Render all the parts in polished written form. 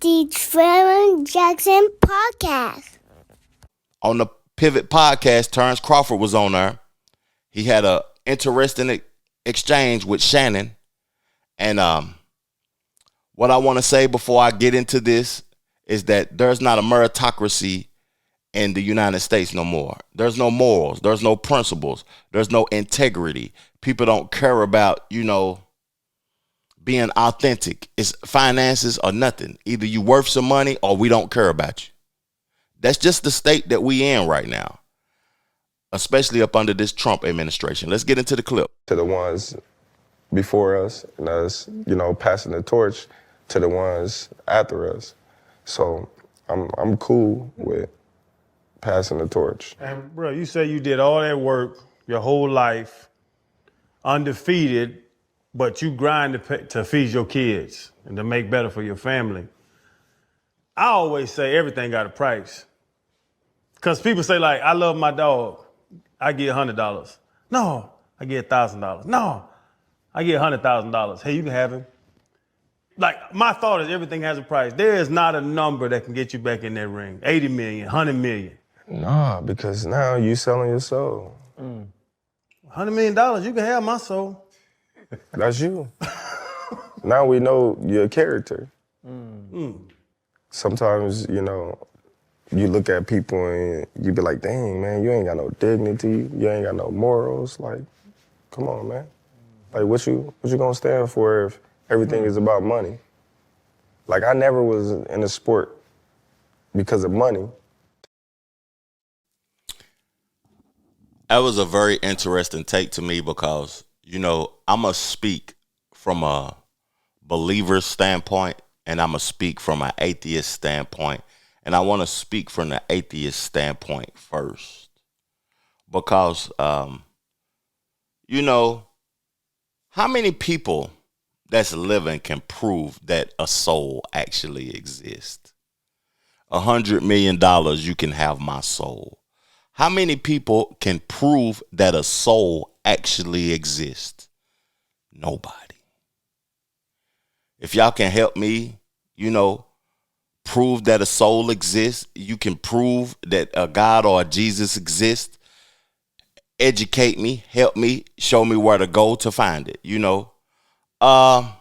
the Trevor Jackson podcast. On the Pivot podcast, Terence Crawford was on there. He had a interesting exchange with Shannon. And what I want to say before I get into this is that there's not a meritocracy in the United States no more. There's no morals. There's no principles. There's no integrity. People don't care about, being authentic. It's finances or nothing. Either you worth some money or we don't care about you. That's just the state that we in right now, especially up under this Trump administration. Let's get into the clip. To the ones before us and us, passing the torch to the ones after us. So I'm cool with passing the torch. And bro, you say you did all that work your whole life, undefeated, but you grind to feed your kids and to make better for your family. I always say everything got a price. Because people say, like, I love my dog. I get $100. No, I get $1,000. No, I get $100,000. Hey, you can have him. Like, my thought is everything has a price. There is not a number that can get you back in that ring. 80 million, 100 million. Nah, because now you selling your soul. $100 million, you can have my soul. That's you. Now we know your character. Sometimes, you look at people and you be like, dang, man, you ain't got no dignity. You ain't got no morals. Like, come on, man. Like, what you gonna stand for if everything is about money? Like, I never was in a sport because of money. That was a very interesting take to me because, I'm going to speak from a believer's standpoint and I'm going to speak from an atheist standpoint. And I want to speak from the atheist standpoint first because, how many people that's living can prove that a soul actually exists? $100 million, you can have my soul. How many people can prove that a soul actually exists? Nobody. If y'all can help me, prove that a soul exists, you can prove that a God or a Jesus exists, educate me, help me, show me where to go to find it, I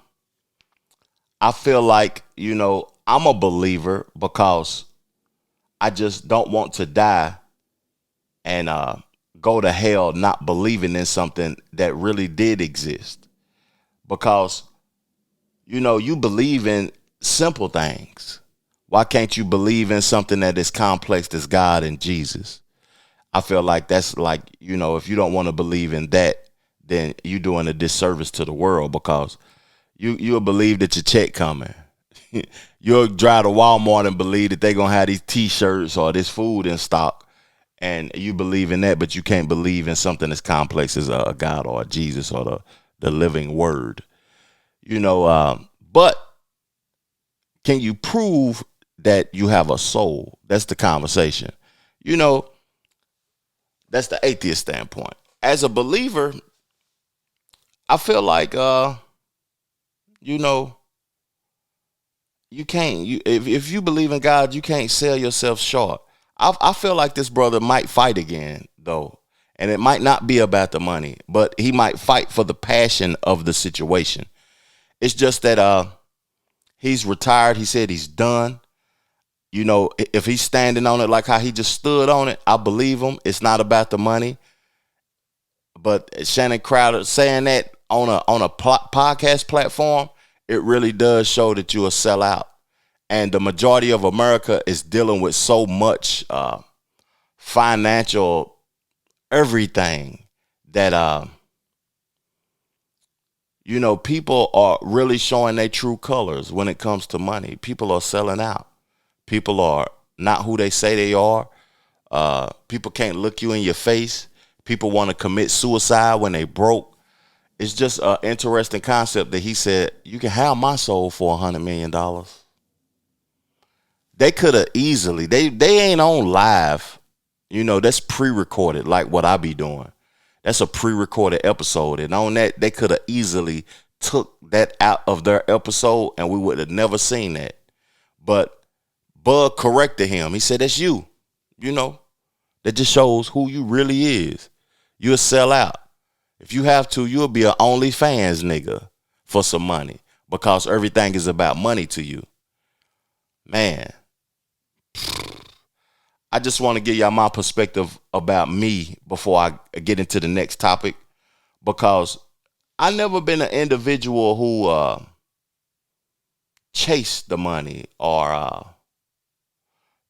feel like, I'm a believer because I just don't want to die and go to hell not believing in something that really did exist. Because, you believe in simple things. Why can't you believe in something that is complex as God and Jesus? I feel like that's like, if you don't want to believe in that, then you're doing a disservice to the world because you'll believe that your check coming. You'll drive to Walmart and believe that they're going to have these T-shirts or this food in stock. And you believe in that, but you can't believe in something as complex as a God or a Jesus or the living word. But can you prove that you have a soul? That's the conversation. That's the atheist standpoint. As a believer, I feel like, you can't. If you believe in God, you can't sell yourself short. I feel like this brother might fight again, though. And it might not be about the money, but he might fight for the passion of the situation. It's just that he's retired. He said he's done. If he's standing on it like how he just stood on it, I believe him. It's not about the money. But Shannon Crowder saying that on a podcast platform, it really does show that you a sellout. And the majority of America is dealing with so much financial everything that, people are really showing their true colors when it comes to money. People are selling out. People are not who they say they are. People can't look you in your face. People want to commit suicide when they broke. It's just an interesting concept that he said, you can have my soul for $100 million. They could have easily, they ain't on live. That's pre-recorded like what I be doing. That's a pre-recorded episode. And on that, they could have easily took that out of their episode and we would have never seen that. But Bud corrected him. He said, that's you. You know, that just shows who you really is. You'll sell out. If you have to, you'll be an OnlyFans nigga for some money because everything is about money to you. Man, I just want to give y'all my perspective about me before I get into the next topic, because I never been an individual who chased the money or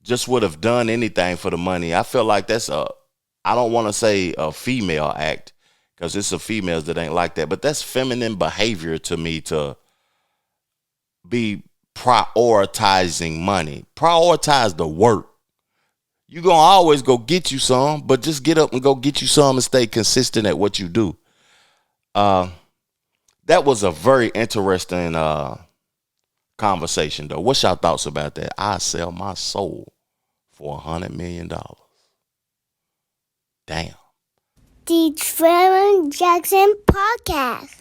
just would have done anything for the money. I feel like that's I don't want to say a female act, because it's some females that ain't like that, but that's feminine behavior to me, to be prioritizing money. Prioritize the work. You're going to always go get you some, but just get up and go get you some and stay consistent at what you do. That was a very interesting conversation, though. What's y'all thoughts about that? I sell my soul for $100 million. Damn. The Terence Jackson Podcast.